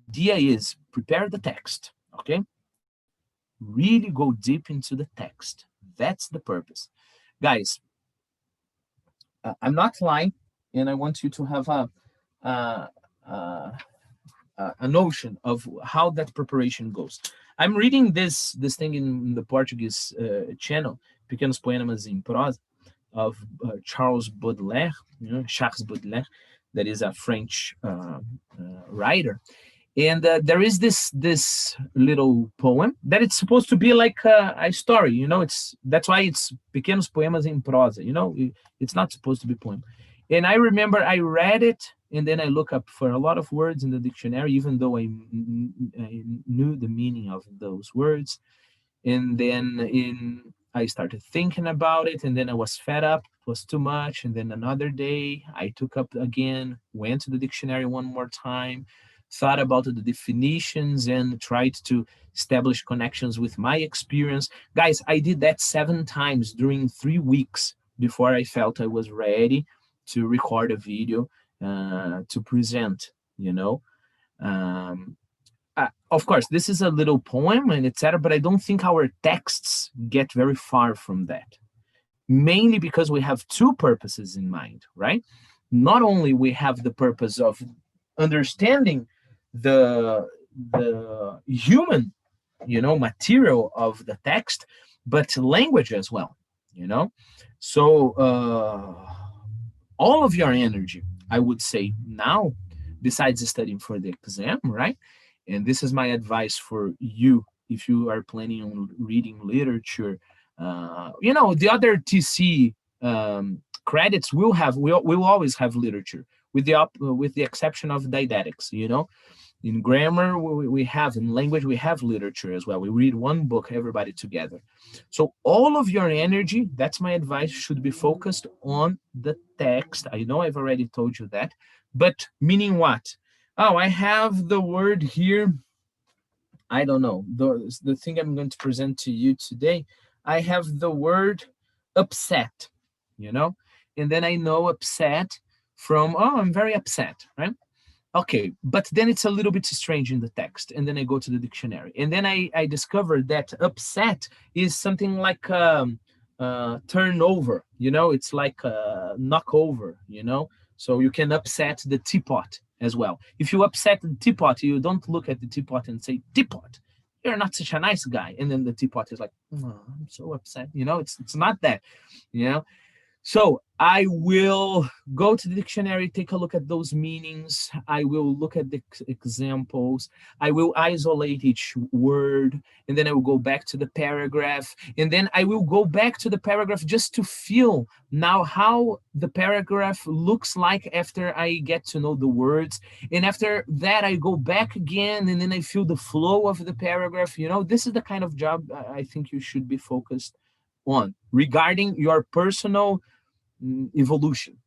idea is prepare the text, okay? Really go deep into the text. That's the purpose. Guys, I'm not lying, and I want you to have a, a, a notion of how that preparation goes. I'm reading this thing in the Portuguese channel, Pequenos Poemas em Prosa, of Charles Baudelaire, Charles Baudelaire, that is a French writer. And there is this little poem that it's supposed to be like a story. It's that's why it's Pequenos Poemas em Prosa. It's not supposed to be poem. And I remember I read it, and then I look up for a lot of words in the dictionary, even though I knew the meaning of those words. And then I started thinking about it, and then I was fed up. It was too much. And then another day I took up again, went to the dictionary one more time, thought about the definitions, and tried to establish connections with my experience. Guys, I did that 7 times during 3 weeks before I felt I was ready to record a video to present, you know. Um, of course, this is a little poem and etc., but I don't think our texts get very far from that. Mainly because we have two purposes in mind, right? Not only we have the purpose of understanding the human, material of the text, but language as well, you know. So all of your energy, I would say now, besides studying for the exam, right? And this is my advice for you if you are planning on reading literature. The other TC credits will always have literature, with the exception of didactics. In grammar we have, in language we have literature as well. We read one book, everybody together. So all of your energy, that's my advice, should be focused on the text. I know I've already told you that, but meaning what? Oh, I have the word here. I don't know, the thing I'm going to present to you today. I have the word upset, you know and then I know upset from, oh, I'm very upset, right? Okay, but then it's a little bit strange in the text, and then I go to the dictionary, and then I discover that upset is something like turnover. It's like knock over. So you can upset the teapot as well. If you upset the teapot, you don't look at the teapot and say, teapot, you're not such a nice guy, and then the teapot is like, oh, I'm so upset. It's not that. you know so I will go to the dictionary, take a look at those meanings. I will look at the examples. I will isolate each word, and then I will go back to the paragraph. And then I will go back to the paragraph just to feel now how the paragraph looks like after I get to know the words. And after that, I go back again, and then I feel the flow of the paragraph. This is the kind of job I think you should be focused on regarding your personal evolution,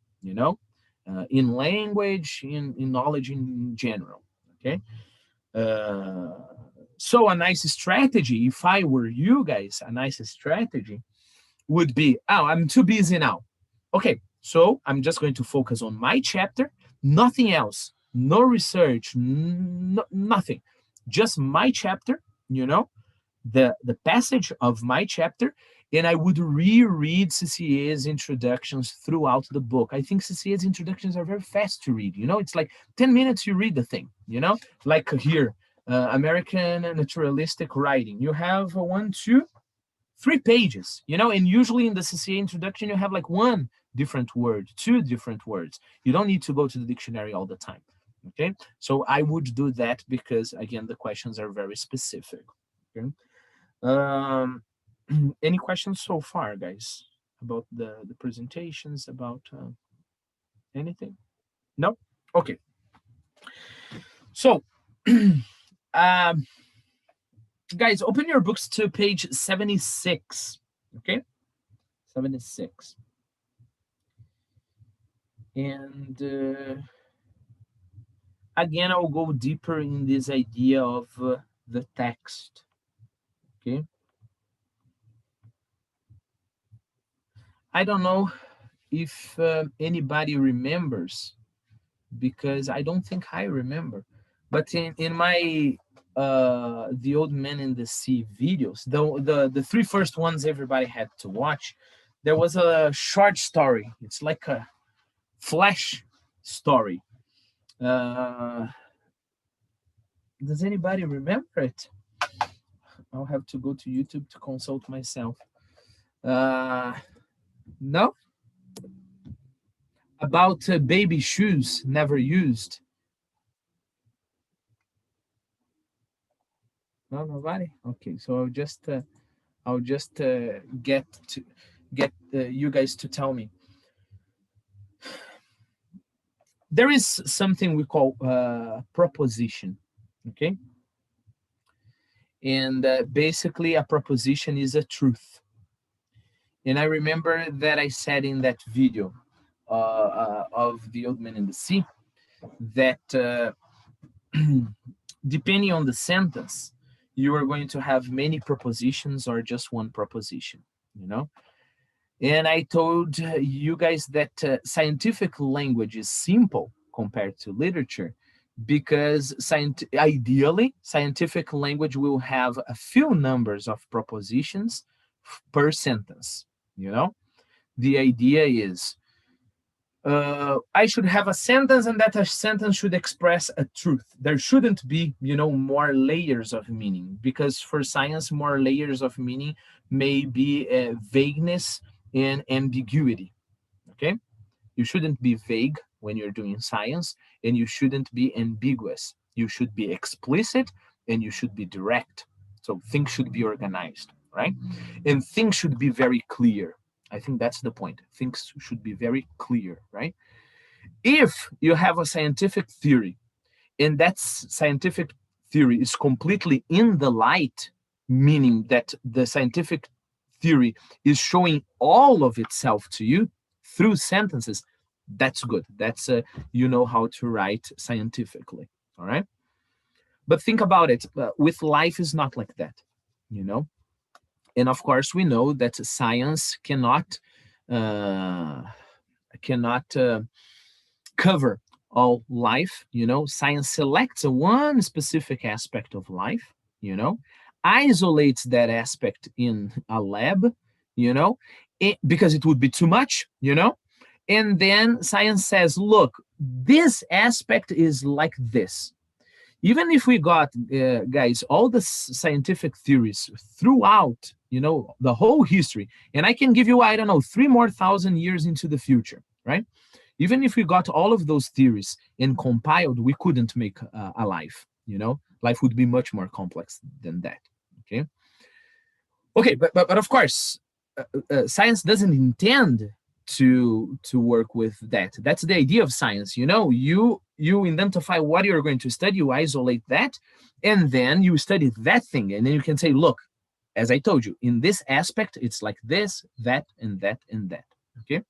in language, in knowledge in general. Okay. Uh, so a nice strategy, if I were you guys, a nice strategy would be, oh, I'm too busy now. Okay, so I'm just going to focus on my chapter, nothing else, no research, nothing, just my chapter, the passage of my chapter, and I would reread CCA's introductions throughout the book. I think CCA's introductions are very fast to read. It's like 10 minutes you read the thing, like here, American naturalistic writing. You have 1, 2, 3 pages, and usually in the CCA introduction, you have like one different word, two different words. You don't need to go to the dictionary all the time. Okay. So I would do that because, again, the questions are very specific. Okay. Um, any questions so far, guys, about the presentations, about anything? No? Okay. So, um, guys, open your books to page 76. Okay? 76. And again, I'll go deeper in this idea of the text. Okay? I don't know if anybody remembers, because I don't think I remember. But in my the Old Man in the Sea videos, the three first ones everybody had to watch, there was a short story. It's like a flash story. Uh, does anybody remember it? I'll have to go to YouTube to consult myself. Uh, no, about baby shoes never used. No, nobody. Okay, so I'll just get you guys to tell me. There is something we call proposition, okay? And basically, a proposition is a truth. And I remember that I said in that video of the Old Man in the Sea that depending on the sentence, you are going to have many propositions or just one proposition, you know? And I told you guys that scientific language is simple compared to literature because ideally, scientific language will have a few numbers of propositions per sentence. You know, the idea is I should have a sentence and that a sentence should express a truth. There shouldn't be, more layers of meaning because for science, more layers of meaning may be vagueness and ambiguity. Okay. You shouldn't be vague when you're doing science and you shouldn't be ambiguous. You should be explicit and you should be direct. So things should be organized, right? And things should be very clear. I think that's the point. Things should be very clear, right? If you have a scientific theory and that scientific theory is completely in the light, meaning that the scientific theory is showing all of itself to you through sentences, that's good. That's you know how to write scientifically, all right? But think about it. With life is not like that, you know. And of course, we know that science uh, cannot cover all life. You know, science selects one specific aspect of life. You know, isolates that aspect in a lab. You know, because it would be too much. You know, and then science says, look, this aspect is like this. Even if we got guys all the scientific theories throughout the whole history, and I can give you, I don't know, 3 more thousand years into the future, right? Even if we got all of those theories and compiled, we couldn't make a life. Life would be much more complex than that. Okay, but of course, science doesn't intend to work with that. That's the idea of science. You identify what you're going to study, you isolate that, and then you study that thing, and then you can say, look, as I told you, in this aspect, it's like this, that, and that, and that. Okay,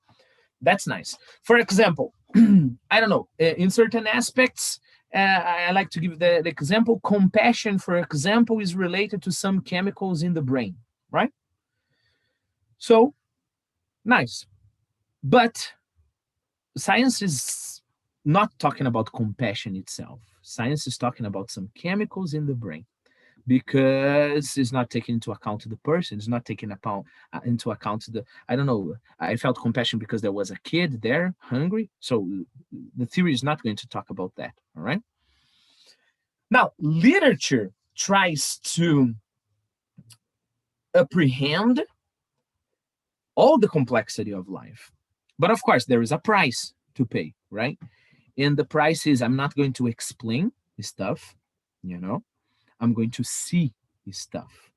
that's nice. For example, I don't know, in certain aspects, I like to give the example. Compassion, for example, is related to some chemicals in the brain, right? So nice. But science is not talking about compassion itself. Science is talking about some chemicals in the brain because it's not taking into account the person. It's not taking into account I don't know, I felt compassion because there was a kid there hungry. So the theory is not going to talk about that. All right. Now, literature tries to apprehend all the complexity of life. But of course, there is a price to pay, right? And the price is I'm not going to explain stuff, I'm going to see stuff,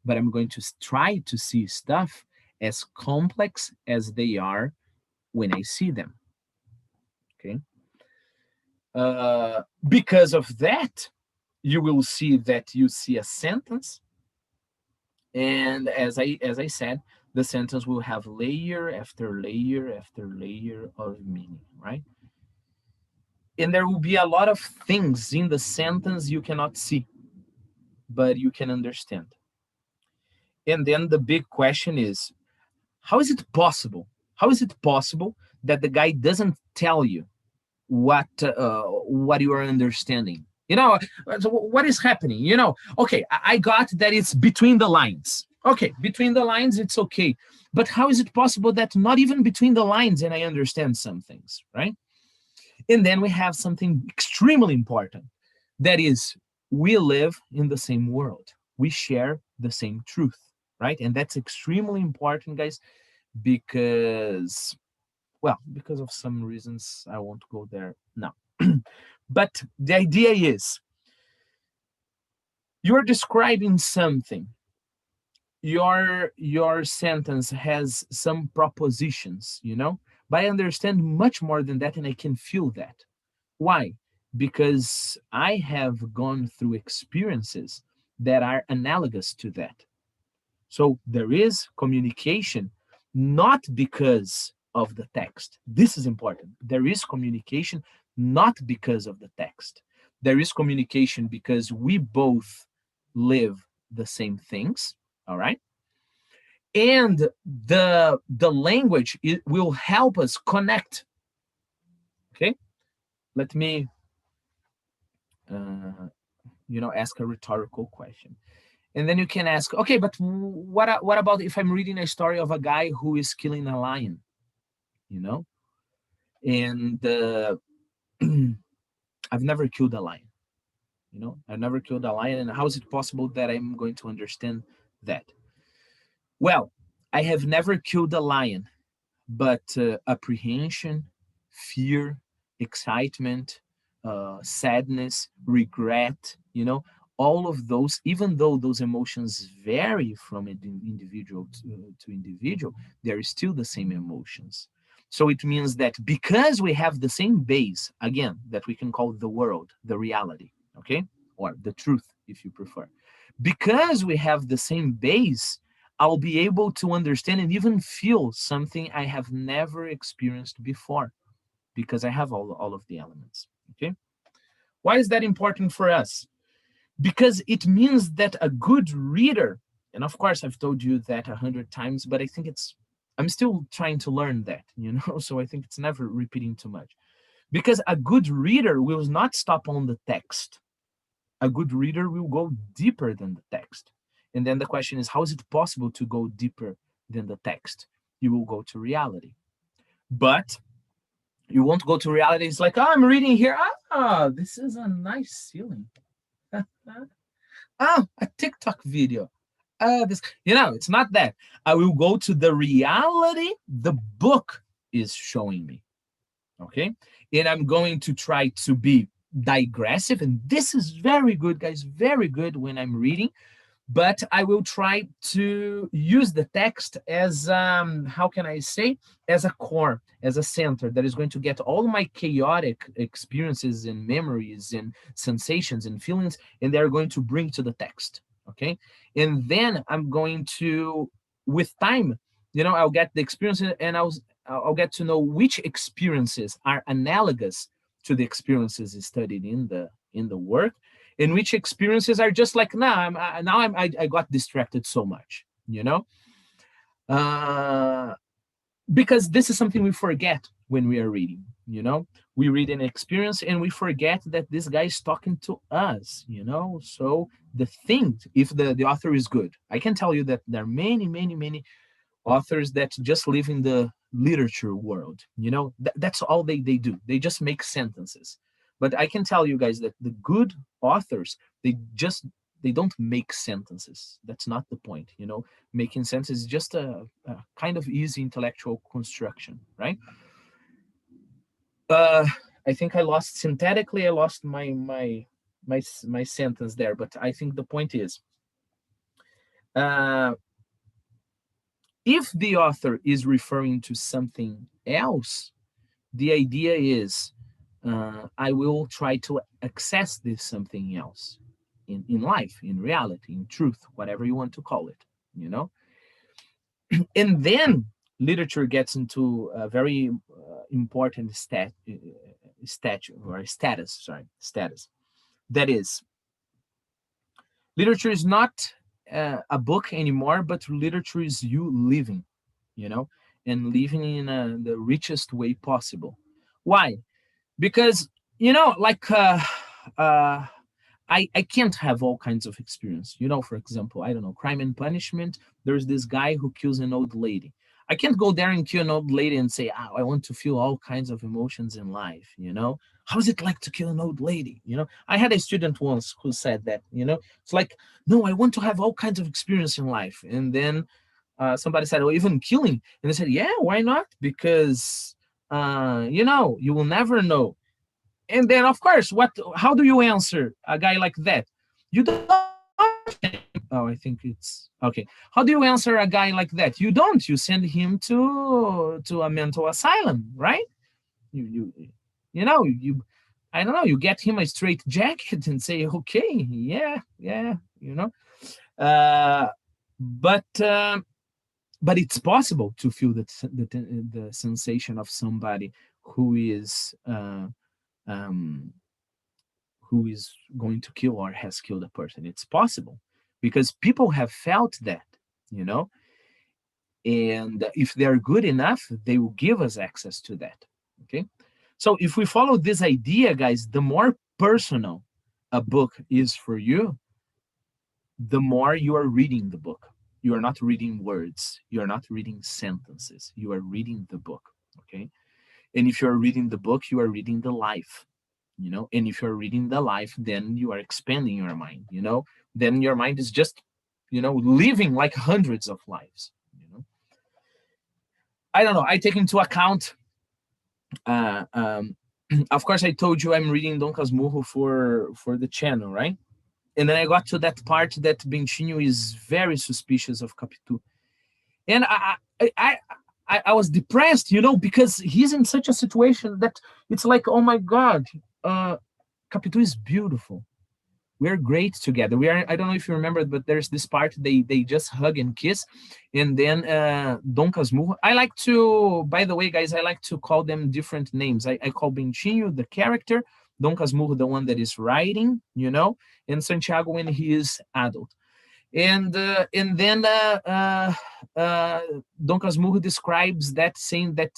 but I'm going to try to see stuff as complex as they are when I see them. Okay. Because of that, you will see that you see a sentence, and as I said, the sentence will have layer after layer after layer of meaning, right? And there will be a lot of things in the sentence you cannot see, but you can understand. And then the big question is, how is it possible? How is it possible that the guy doesn't tell you what you are understanding? You know, so what is happening? Okay, I got that it's between the lines. Okay, between the lines, it's okay. But how is it possible that not even between the lines and I understand some things, right? And then we have something extremely important, that is, we live in the same world. We share the same truth, right? And that's extremely important, guys, because, well, because of some reasons I won't go there now. But the idea is, you're describing something. Your sentence has some propositions, but I understand much more than that, and I can feel that. Why? Because I have gone through experiences that are analogous to that. So there is communication, not because of the text. This is important. There is communication not because of the text. There is communication because we both live the same things, all right? And the language, it will help us connect. Okay? Let me uh, ask a rhetorical question. And then you can ask, okay, but what about if I'm reading a story of a guy who is killing a lion, you know? And I've never killed a lion, I've never killed a lion. And how is it possible that I'm going to understand that? Well, I have never killed a lion, but apprehension, fear, excitement, sadness, regret, all of those, even though those emotions vary from individual to individual, they're still the same emotions. So it means that because we have the same base, again, that we can call the world, the reality, okay, or the truth, if you prefer, because we have the same base, I'll be able to understand and even feel something I have never experienced before, because I have all of the elements. Okay. Why is that important for us? Because it means that a good reader, and of course, I've told you that 100 times, but I think I'm still trying to learn that, so I think it's never repeating too much. Because a good reader will not stop on the text. A good reader will go deeper than the text. And then the question is, how is it possible to go deeper than the text? You will go to reality. But you won't go to reality. It's like, oh, I'm reading here. Ah, this is a nice ceiling. A TikTok video. This, it's not that. I will go to the reality the book is showing me. Okay. And I'm going to try to be digressive. And this is very good, guys, very good when I'm reading. But I will try to use the text as, how can I say, as a core, as a center that is going to get all my chaotic experiences and memories and sensations and feelings, and they're going to bring to the text. Okay. And then I'm going to, with time, I'll get the experience, and I'll get to know which experiences are analogous to the experiences studied in the work, in which experiences are just like, I got distracted so much, uh, because this is something we forget when we are reading. We read an experience and we forget that this guy is talking to us. So the thing, if the author is good, I can tell you that there are many, many, many authors that just live in the literature world. That's all they do. They just make sentences. But I can tell you guys that the good authors, they don't make sentences. That's not the point. Making sentences is just a kind of easy intellectual construction, right? uh I think I lost synthetically, I lost my sentence there, but I think the point is, uh if the author is referring to something else, the idea is, I will try to access this something else in life, in reality, in truth, whatever you want to call it, you know? And then literature gets into a very important status. That is, literature is not a book anymore, but literature is you living, you know, and living in the richest way possible. Why? Because like I can't have all kinds of experience. For example, I don't know, Crime and Punishment. There's this guy who kills an old lady. I can't go there and kill an old lady and say, I want to feel all kinds of emotions in life. How is it like to kill an old lady? I had a student once who said that, it's like, no, I want to have all kinds of experience in life. And then somebody said, well, even killing. And they said, yeah, why not? Because, you will never know. And then, of course, how do you answer a guy like that? You don't. Oh, I think it's okay. How do you answer a guy like that? You don't. You send him to a mental asylum, right? You I don't know. You get him a straight jacket and say, okay, yeah, yeah, Uh, but but it's possible to feel the sensation of somebody who is um, who is going to kill or has killed a person. It's possible because people have felt that, you know, and if they're good enough, they will give us access to that. Okay. So if we follow this idea, guys, the more personal a book is for you, the more you are reading the book. You are not reading words, you are not reading sentences, you are reading the book. Okay. And if you're reading the book, you are reading the life. And if you're reading the life, then you are expanding your mind. Then your mind is just living like hundreds of lives. I don't know, I take into account uh of course I told you I'm reading Dom Casmurro for the channel, right? And then I got to that part that Bentinho is very suspicious of Capitu. And I was depressed, because he's in such a situation that it's like, oh my God, Capitu is beautiful. We're great together. I don't know if you remember, but there's this part they just hug and kiss. And then Dom Casmurro. I like to, by the way, guys, I like to call them different names. I call Bentinho the character, Dom Casmurro the one that is writing, and Santiago when he is adult. And then Dom Casmurro describes that, saying that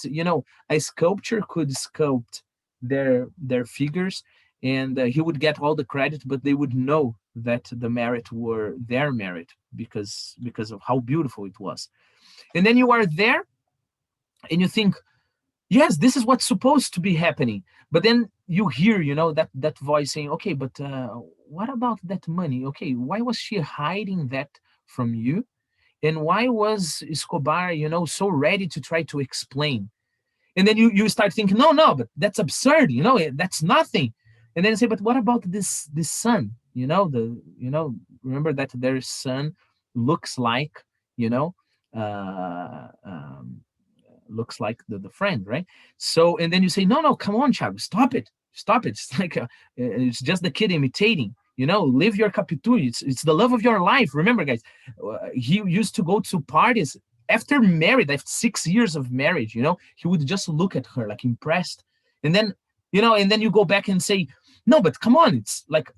a sculpture could sculpt their figures, and he would get all the credit, but they would know that the merit were their merit because of how beautiful it was. And then you are there, and you think, yes, this is what's supposed to be happening. But then you hear, that voice saying, okay, but what about that money? Okay, why was she hiding that from you? And why was Escobar, so ready to try to explain? And then you start thinking, no, but that's absurd, that's nothing. And then you say, but what about this son? Remember that their son looks like, you know, uh, um, looks like the friend, right? So, and then you say, no, come on, Thiago, stop it. It's like it's just the kid imitating. Live your Capitu. It's the love of your life. Remember, guys, he used to go to parties after married, after 6 years of marriage. He would just look at her like impressed, and then you go back and say, no, but come on, it's like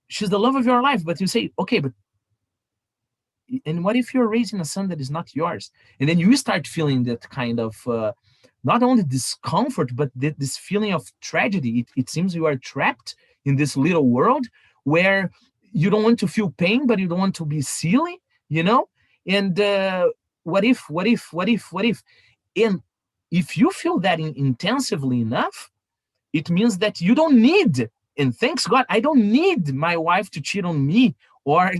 she's the love of your life. But you say, okay, but and what if you're raising a son that is not yours? And then you start feeling that kind of not only discomfort, but this feeling of tragedy. It seems you are trapped in this little world where you don't want to feel pain, but you don't want to be silly, and what if, and if you feel that intensively enough, it means that you don't need, and thanks God, I don't need my wife to cheat on me, or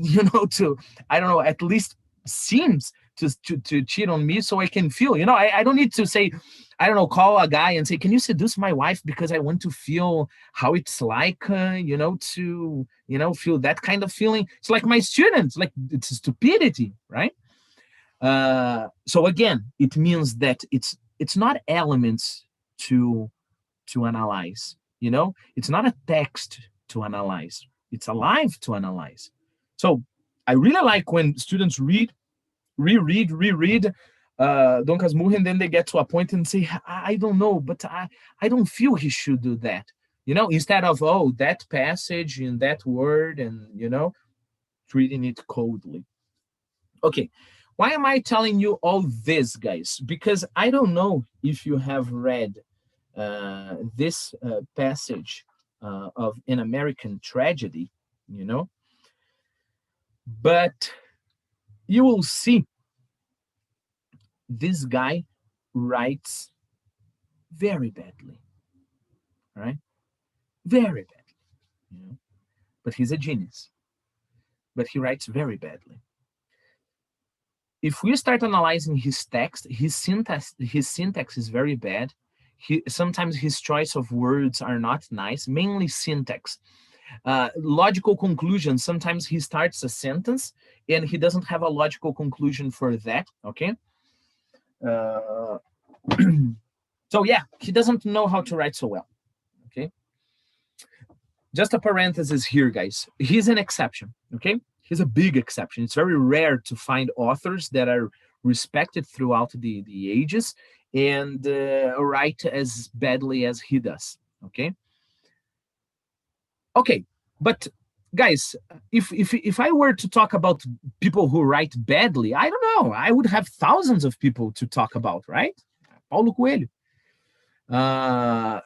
to, I don't know, at least seems to cheat on me, so I can feel, I don't need to say, I don't know, call a guy and say, can you seduce my wife, because I want to feel how it's like, to feel that kind of feeling. It's like my students, like, it's stupidity, right? So again, it means that it's not elements to analyze. It's not a text to analyze, it's alive to analyze. So I really like when students reread Dom Casmurro, and then they get to a point and say, I don't know, but I don't feel he should do that. Instead of, oh, that passage in that word, and treating it coldly. Okay, why am I telling you all this, guys? Because I don't know if you have read this passage of An American Tragedy. you know. But you will see this guy writes very badly, right? Very badly, you know. But he's a genius. But he writes very badly. If we start analyzing his text, his syntax is very bad. Sometimes his choice of words are not nice, mainly syntax. Logical conclusion, sometimes he starts a sentence and he doesn't have a logical conclusion for that, okay? Uh, so yeah, he doesn't know how to write so well, okay? Just a parenthesis here, guys. He's an exception, okay? He's a big exception. It's very rare to find authors that are respected throughout the ages and write as badly as he does, okay? Okay, but guys, if I were to talk about people who write badly, I don't know, I would have thousands of people to talk about, right? Paulo Coelho. Uh,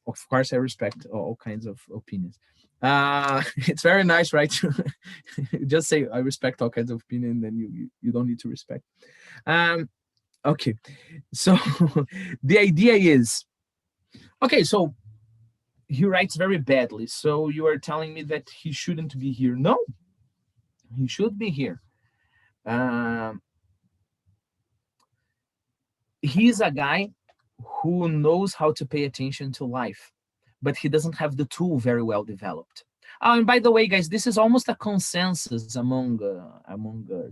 of course, I respect all kinds of opinions. It's very nice, right? Just say I respect all kinds of opinion, then you don't need to respect. Um, okay, so the idea is okay. So he writes very badly. So you are telling me that he shouldn't be here? No, he should be here. Um, he's a guy who knows how to pay attention to life, but he doesn't have the tool very well developed. Oh, and by the way, guys, this is almost a consensus among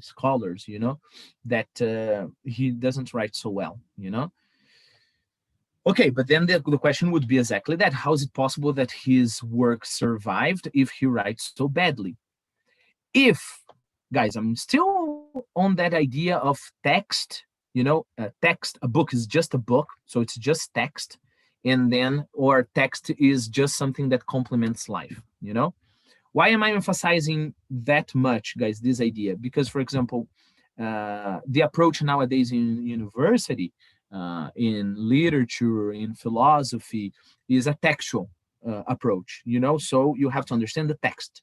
scholars, that he doesn't write so well. Okay, but then the question would be exactly that. How is it possible that his work survived if he writes so badly? If, guys, I'm still on that idea of text, text, a book is just a book, so it's just text, and then, or text is just something that complements life. Why am I emphasizing that much, guys, this idea? Because, for example, the approach nowadays in university, in literature, in philosophy, is a textual approach. So you have to understand the text.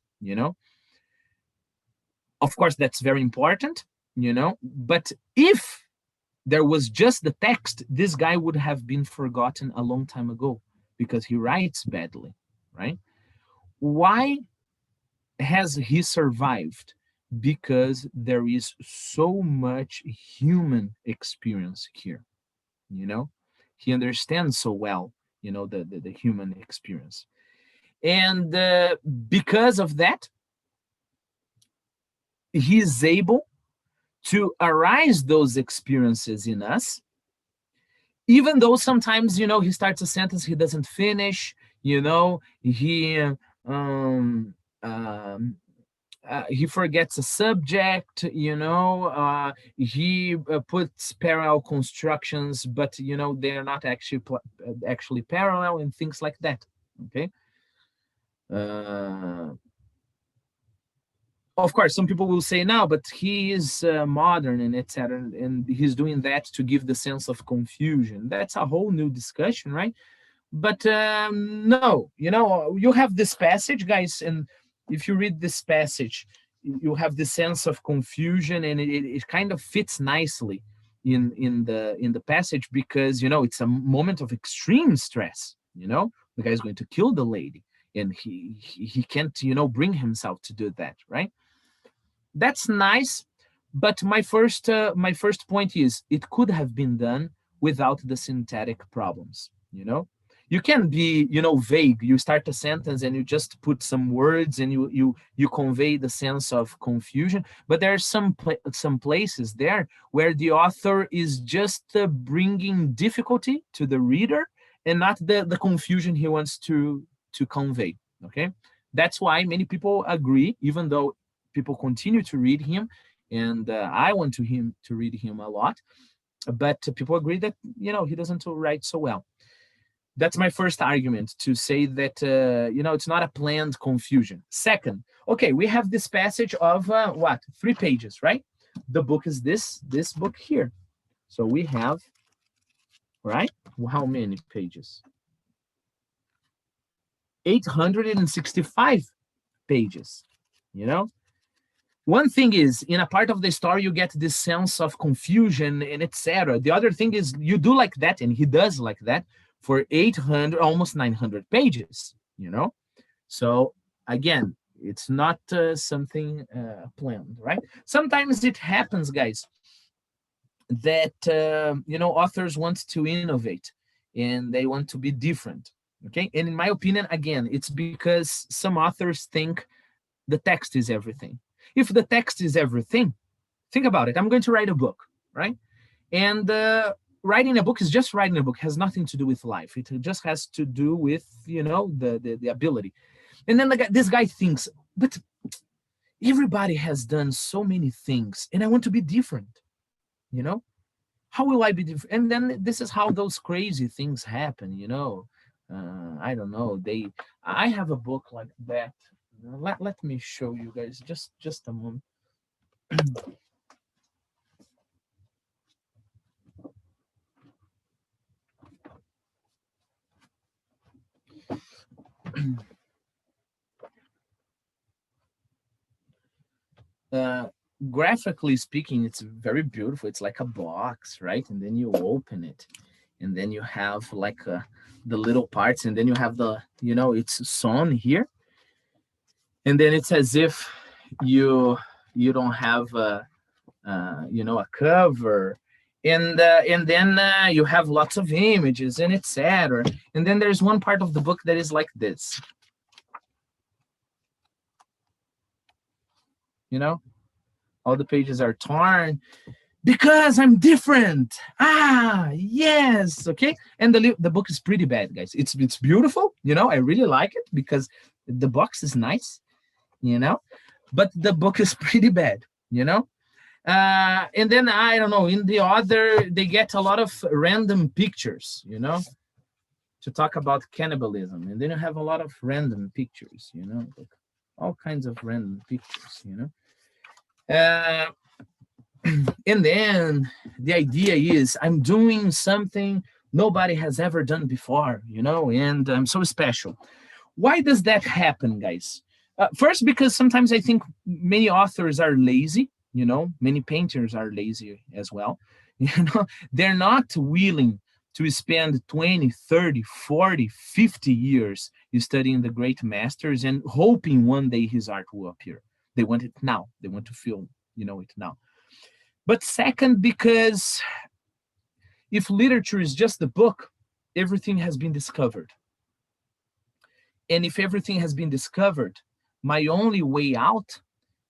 Of course, that's very important. But if there was just the text, this guy would have been forgotten a long time ago because he writes badly, right? Why has he survived? Because there is so much human experience here, you know? He understands so well, the human experience. And because of that, he is able to arise those experiences in us, even though sometimes he starts a sentence he doesn't finish. He um, um, he forgets a subject. He puts parallel constructions, but they're not actually parallel, and things like that. Okay. uh, of course, some people will say no, but he is modern and etc, and he's doing that to give the sense of confusion. That's a whole new discussion, right? But no, you have this passage, guys, and if you read this passage, you have the sense of confusion, and it kind of fits nicely in the passage, because it's a moment of extreme stress. The guy's going to kill the lady, and he can't bring himself to do that, right? That's nice, but my first point is it could have been done without the synthetic problems. You can be vague. You start a sentence and you just put some words, and you convey the sense of confusion, but there are some places there where the author is just bringing difficulty to the reader, and not the confusion he wants to convey. Okay. That's why many people agree, even though people continue to read him, and I want to read him a lot, but people agree that he doesn't write so well. That's my first argument, to say that it's not a planned confusion. Second, okay, we have this passage of what, 3 pages, right? The book is this book here. So we have, right, how many pages? 865 pages, you know. One thing is, in a part of the story you get this sense of confusion and etc. The other thing is you do like that, and he does like that, for 800, almost 900 pages, you know. So again, it's not something planned, right? Sometimes it happens, guys, that authors want to innovate and they want to be different. Okay, and in my opinion, again, it's because some authors think the text is everything. If the text is everything, think about it. I'm going to write a book, right? And writing a book is just writing a book, has nothing to do with life. It just has to do with the ability. And then this guy thinks, but everybody has done so many things and I want to be different, you know. How will I be different? And then this is how those crazy things happen, you know. I don't know. I have a book like that. Let me show you guys just a moment. uh, Graphically speaking, it's very beautiful. It's like a box, right? And then you open it, and then you have like the little parts, and then you have it's sewn here, and then it's as if you don't have a cover, and then you have lots of images and etc. And then there's one part of the book that is like this, you know, all the pages are torn because I'm different. Yes, okay. And the book is pretty bad, guys. It's beautiful, you know. I really like it because the box is nice, you know, but the book is pretty bad, you know. And then I don't know. In the other, they get a lot of random pictures, you know, to talk about cannibalism, and then you have a lot of random pictures, you know, like all kinds of random pictures, you know. Uh, and then the idea is I'm doing something nobody has ever done before, you know, and I'm so special. Why does that happen, guys? First, because sometimes I think many authors are lazy, you know, many painters are lazy as well. You know, they're not willing to spend 20, 30, 40, 50 years studying the great masters and hoping one day his art will appear. They want it now. They want to feel, it now. But second, because if literature is just a book, everything has been discovered. And if everything has been discovered, my only way out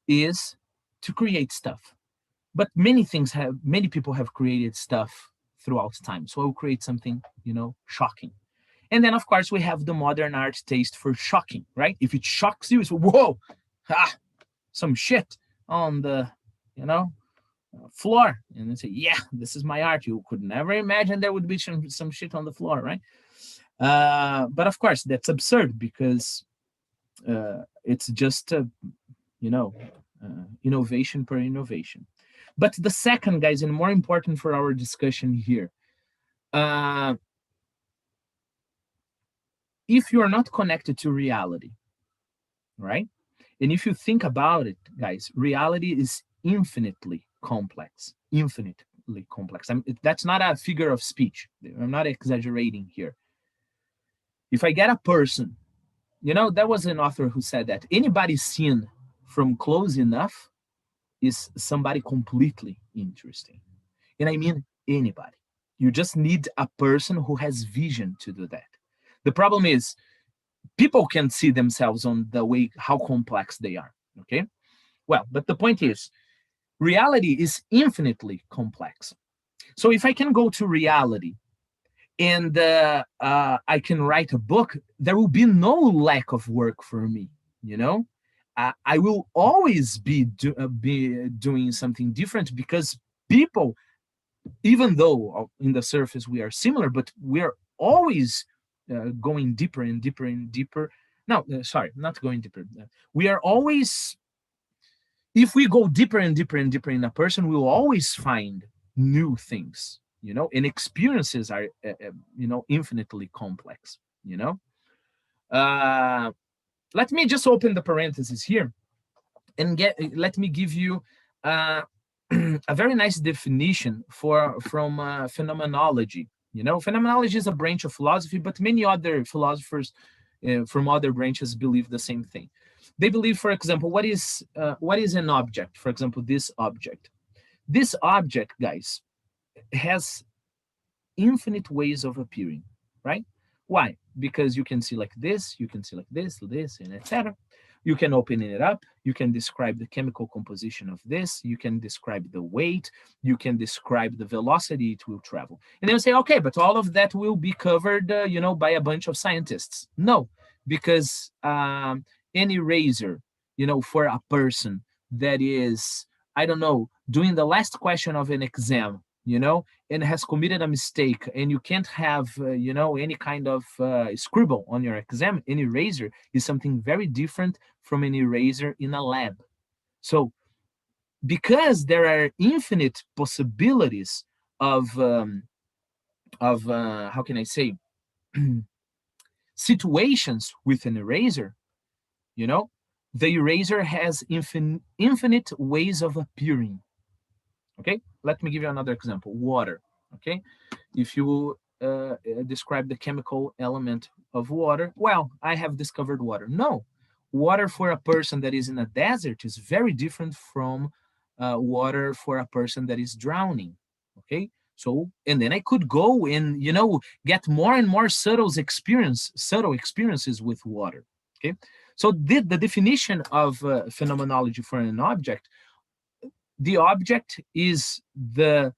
is to create stuff. But many people have created stuff throughout time. So I will create something, shocking. And then, of course, we have the modern art taste for shocking, right? If it shocks you, it's whoa, some shit on the, floor. And then say, yeah, this is my art. You could never imagine there would be some shit on the floor, right? But of course, that's absurd because it's just, innovation per innovation. But the second, guys, and more important for our discussion here, uh, if you are not connected to reality, right? And if you think about it, guys, reality is infinitely complex, infinitely complex. That's not a figure of speech. I'm not exaggerating here. If I get a person, there was an author who said that anybody seen from close enough is somebody completely interesting. And I mean anybody. You just need a person who has vision to do that. The problem is people can see themselves on the way how complex they are. Okay. Well, but the point is reality is infinitely complex. So if I can go to reality and I can write a book, there will be no lack of work for me, you know? I will always be doing something different because people, even though in the surface we are similar, but we're always going deeper and deeper and deeper. No, sorry, not going deeper. We are always, if we go deeper and deeper and deeper in a person, we will always find new things, and experiences are, infinitely complex, uh, let me just open the parentheses here and let me give you uh, a very nice definition from phenomenology. You know, phenomenology is a branch of philosophy, but many other philosophers from other branches believe the same thing. They believe, for example, what is an object? For example, this object. This object, guys, has infinite ways of appearing, right? Why? Because you can see like this, you can see like this, and etc. You can open it up, you can describe the chemical composition of this, you can describe the weight, you can describe the velocity it will travel. And then you say, okay, but all of that will be covered, by a bunch of scientists. No, because any razor, for a person that is, I don't know, doing the last question of an exam, and has committed a mistake, and you can't have any kind of scribble on your exam, an eraser is something very different from an eraser in a lab. So because there are infinite possibilities of how can I say, situations with an eraser, you know the eraser has infinite ways of appearing. Okay, let me give you another example. Water. Okay, if you describe the chemical element of water, well, I have discovered water. No, water for a person that is in a desert is very different from water for a person that is drowning. Okay, so and then I could go and get more and more subtle experiences with water. Okay, so the definition of phenomenology for an object, the object is the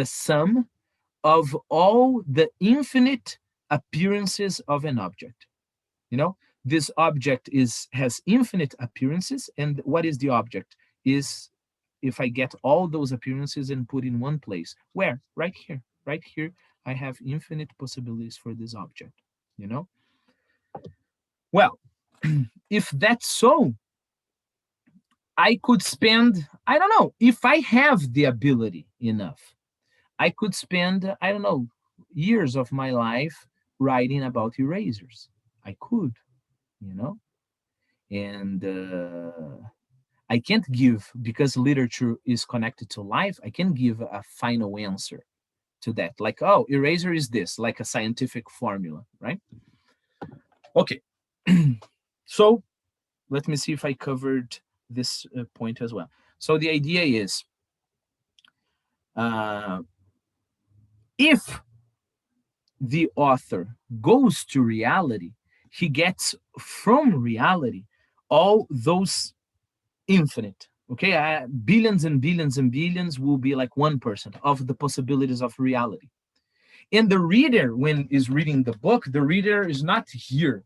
sum of all the infinite appearances of an object. This object has infinite appearances, and what is the object? Is if I get all those appearances and put in one place. Where? Right here. Right here, I have infinite possibilities for this object. You know? Well, if that's so, I could spend, I don't know, if I have the ability enough, I could spend, I don't know, years of my life writing about erasers. I could, you know, and I can't give, because literature is connected to life, I can give a final answer to that. Like, oh, eraser is this, like a scientific formula, right? Okay. So let me see if I covered this point as well. So the idea is, uh, if the author goes to reality, he gets from reality all those infinite. Okay, billions and billions and billions will be like 1% of the possibilities of reality. And the reader, when is reading the book, the reader is not here.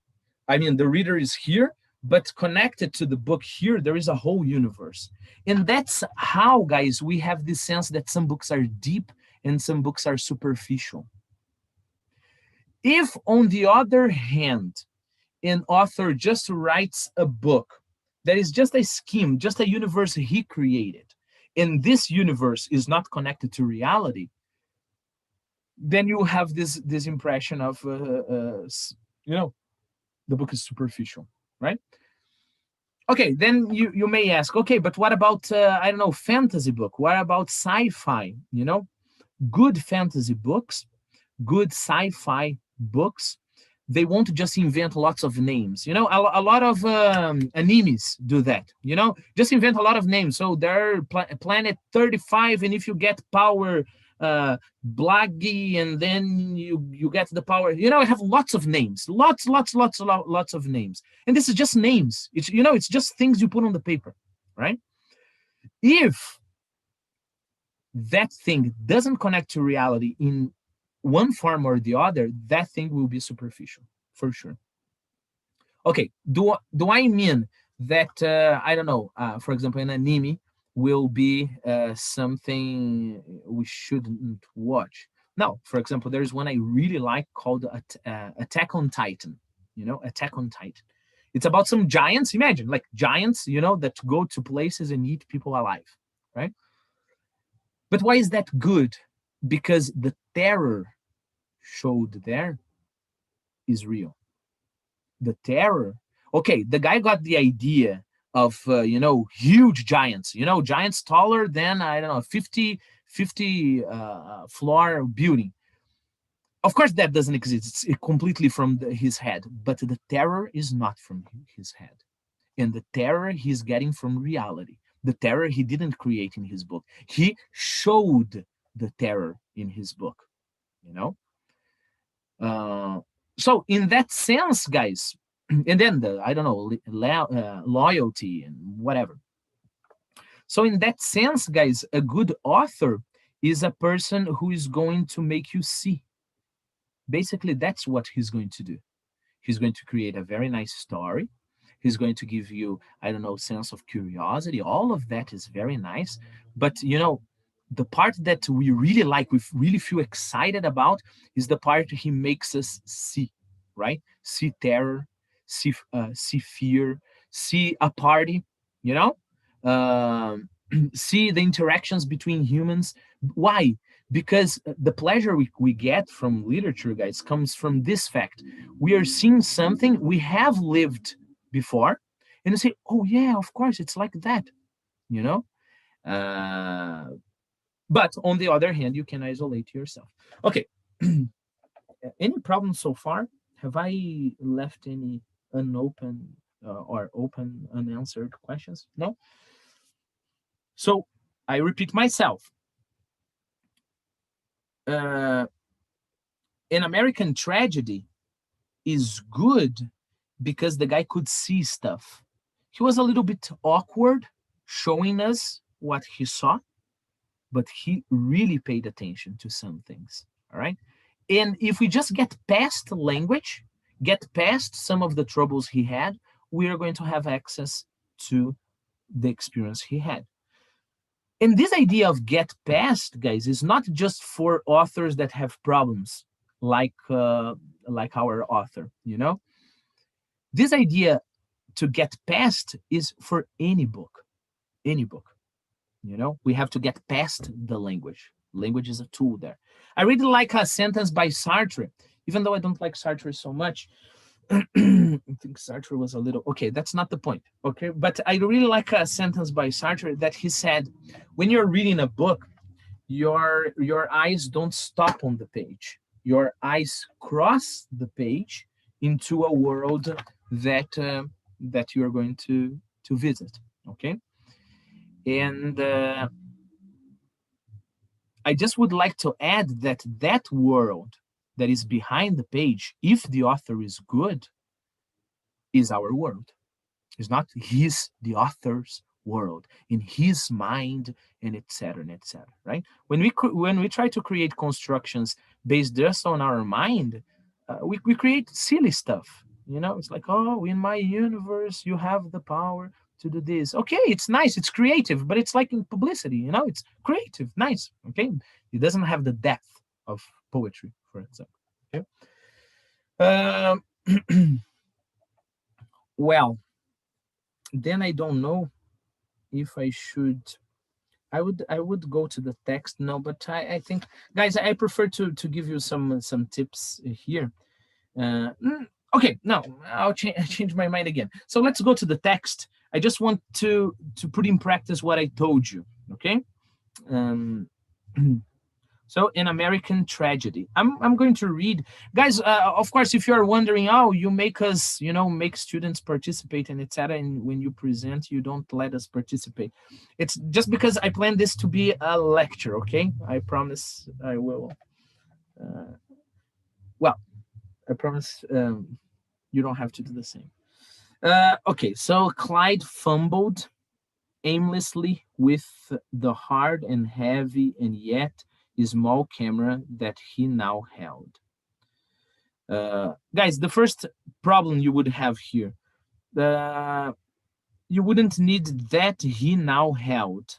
I mean, the reader is here, but connected to the book here, there is a whole universe. And that's how, guys, we have this sense that some books are deep and some books are superficial. If, on the other hand, an author just writes a book that is just a scheme, just a universe he created, and this universe is not connected to reality, then you have this impression of you know the book is superficial, right? Okay, then you may ask, okay, but what about I don't know, fantasy book? What about sci-fi? Good fantasy books, good sci-fi books, they won't just invent lots of names. A lot of animes do that. Just invent a lot of names. So there are Planet 35, and if you get power Blaggy, and then you get the power. I have lots of names, lots of names, and this is just names. It's just things you put on the paper, right? If that thing doesn't connect to reality in one form or the other, that thing will be superficial for sure. Okay, do I mean that I don't know? For example, an anime will be something we shouldn't watch? No. For example, there's one I really like called Attack on Titan. Attack on Titan. It's about some giants. Imagine, like giants, that go to places and eat people alive, right? But why is that good? Because the terror showed there is real. The terror. Okay, the guy got the idea of huge giants. Giants taller than, I don't know, 50 floor building. Of course, that doesn't exist. It's completely from his head. But the terror is not from his head, and the terror he's getting from reality. The terror he didn't create in his book. He showed the terror in his book. You know. So in that sense, guys, and then the, I don't know, loyalty and whatever. So in that sense, guys, a good author is a person who is going to make you see. Basically, that's what he's going to do. He's going to create a very nice story. He's going to give you, I don't know, sense of curiosity. All of that is very nice. But the part that we really like, we really feel excited about, is the part he makes us see, right? See terror, see fear, see a party, you know, um, see the interactions between humans. Why? Because the pleasure we get from literature, guys, comes from this fact: we are seeing something we have lived before, and you say, oh yeah, of course it's like that, you know. Uh, but on the other hand, you can isolate yourself. Okay. Any problems so far? Have I left any unopened or open unanswered questions? No. So I repeat myself. uh, an American Tragedy is good because the guy could see stuff. He was a little bit awkward showing us what he saw, but he really paid attention to some things. All right. And if we just get past language, get past some of the troubles he had, we are going to have access to the experience he had. And this idea of get past, guys, is not just for authors that have problems, like our author. This idea to get past is for any book, any book. We have to get past the language. Language is a tool there. I really like a sentence by Sartre, even though I don't like Sartre so much. I think Sartre was a little, okay, that's not the point. Okay, but I really like a sentence by Sartre that he said, when you're reading a book, your eyes don't stop on the page. Your eyes cross the page into a world that you're going to visit. Okay. And I just would like to add that that world that is behind the page, if the author is good, is our world. It's not the author's world, in his mind, and etc. and etc. Right? When we try to create constructions based just on our mind, we create silly stuff. It's like, oh, in my universe, you have the power to do this. Okay, it's nice, it's creative, but it's like in publicity. It's creative, nice. Okay, it doesn't have the depth of poetry, for example. Okay. Um, well, then I don't know if I should. I would go to the text now, but I think, guys, I prefer to give you some tips here. Okay, no, I'll change my mind again. So let's go to the text. I just want to put in practice what I told you. Okay. Um, So, An American Tragedy. I'm going to read, guys. Of course, if you are wondering, oh, you make us, make students participate and etc. And when you present, you don't let us participate. It's just because I plan this to be a lecture. Okay, I promise I will. Uh, well, I promise you don't have to do the same. Okay, so Clyde fumbled aimlessly with the hard and heavy and yet small camera that he now held. Guys, the first problem you would have here, you wouldn't need that he now held,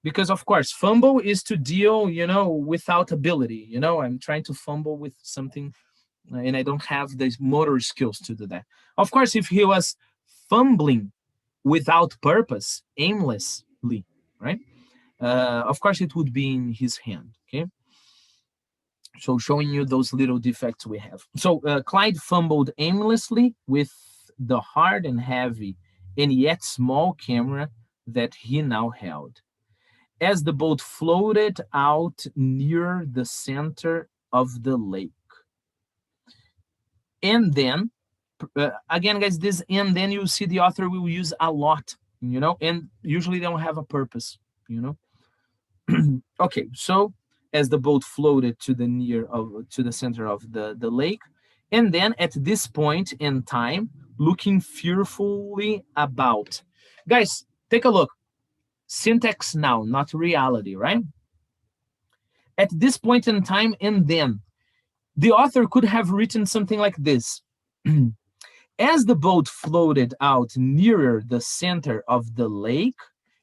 because of course, fumble is to deal, without ability. I'm trying to fumble with something and I don't have the motor skills to do that. Of course, if he was fumbling without purpose, aimlessly, right? Of course, it would be in his hand. Okay. So showing you those little defects we have. So Clyde fumbled aimlessly with the hard and heavy and yet small camera that he now held. As the boat floated out near the center of the lake. And then, again, guys, this and then you see the author will use a lot, and usually they don't have a purpose, you know. Okay, so as the boat floated to the center of the lake, and then at this point in time, looking fearfully about. Guys, take a look. Syntax now, not reality, right? At this point in time, and then the author could have written something like this. As the boat floated out nearer the center of the lake,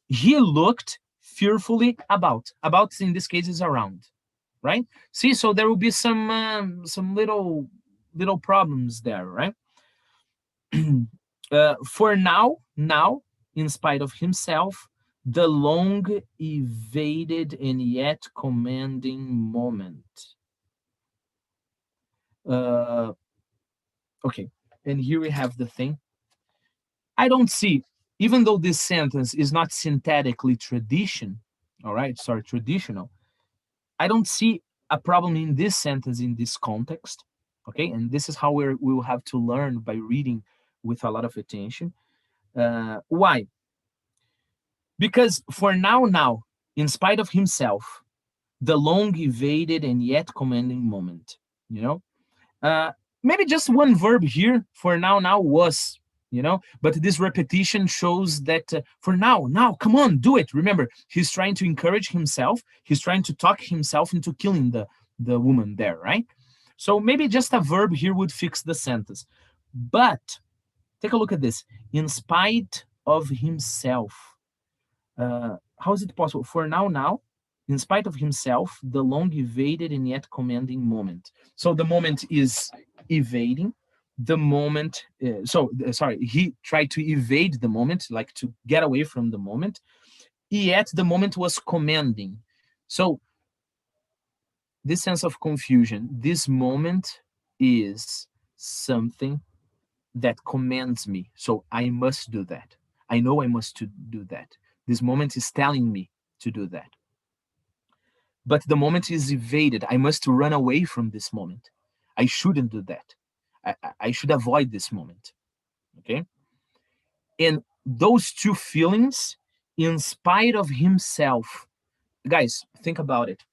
he looked fearfully about. About in this case is around, right? See, so there will be some little problems there, right? For now, in spite of himself, the long evaded and yet commanding moment. Uh, okay, and here we have the thing. I don't see, even though this sentence is not syntactically traditional, I don't see a problem in this sentence in this context. Okay, and this is how we will have to learn by reading with a lot of attention. Why? Because for now, in spite of himself, the long evaded and yet commanding moment, you know, uh, maybe just one verb here for now was, but this repetition shows that for now, come on, do it. Remember, he's trying to encourage himself. He's trying to talk himself into killing the woman there, right? So maybe just a verb here would fix the sentence. But take a look at this. In spite of himself. How is it possible? For now, in spite of himself, the long evaded and yet commanding moment. So the moment is evading. The moment, sorry, he tried to evade the moment, like to get away from the moment, yet the moment was commanding. So this sense of confusion, this moment is something that commands me. So I must do that. I know I must to do that. This moment is telling me to do that. But the moment is evaded. I must run away from this moment. I shouldn't do that. I should avoid this moment. Okay. And those two feelings, in spite of himself, guys, think about it.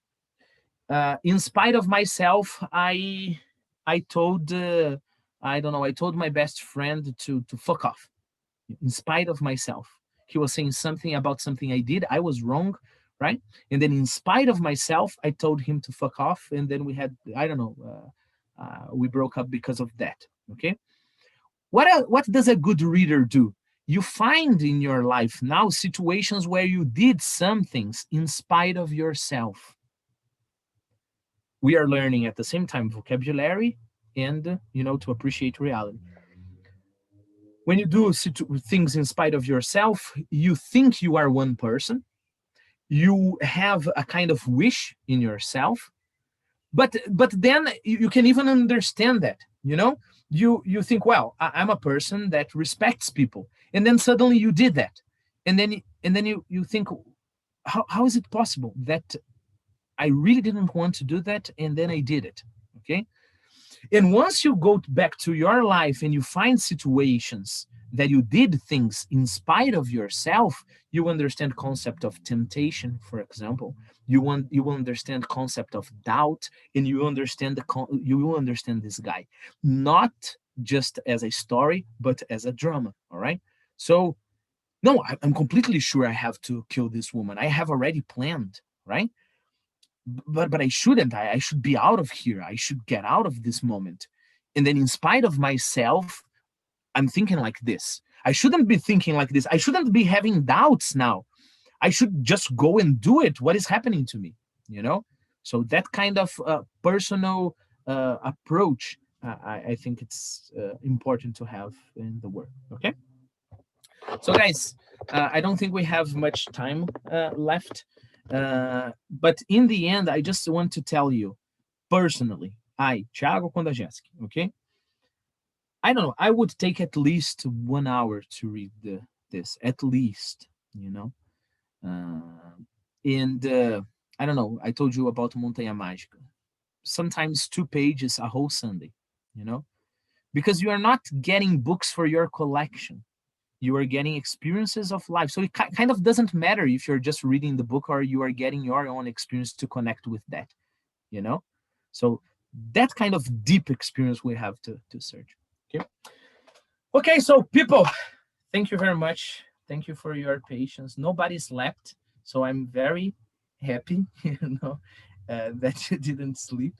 In spite of myself, I told I don't know, I told my best friend to fuck off. In spite of myself, he was saying something about something I did. I was wrong, right? And then in spite of myself, I told him to fuck off, and then we had, I don't know, we broke up because of that. Okay. What does a good reader do? You find in your life now situations where you did some things in spite of yourself. We are learning at the same time vocabulary and, to appreciate reality. When you do things in spite of yourself, you think you are one person, you have a kind of wish in yourself, but then you can even understand that, you think, well, I'm a person that respects people, and then suddenly you did that, and then you think, how is it possible that I really didn't want to do that, and then I did it? Okay. And once you go back to your life and you find situations that you did things in spite of yourself, you understand concept of temptation, for example. You will understand concept of doubt, and you will understand this guy, not just as a story, but as a drama. All right. So no, I'm completely sure I have to kill this woman. I have already planned, right? But I shouldn't. I should be out of here. I should get out of this moment. And then in spite of myself, I'm thinking like this. I shouldn't be thinking like this. I shouldn't be having doubts now. I should just go and do it. What is happening to me? You know? So that kind of personal approach, I think it's important to have in the work. Okay. So, guys, I don't think we have much time left. But in the end, I just want to tell you, personally, Thiago Kondajewski, okay, I don't know, I would take at least 1 hour to read this, at least, you know. And I don't know, I told you about Montanha Mágica. Sometimes 2 pages a whole Sunday, you know, because you are not getting books for your collection. You are getting experiences of life. So it kind of doesn't matter if you're just reading the book or you are getting your own experience to connect with that, you know? So that kind of deep experience we have to search. Okay. Okay, so people, thank you very much. Thank you for your patience. Nobody slept, so I'm very happy, that you didn't sleep.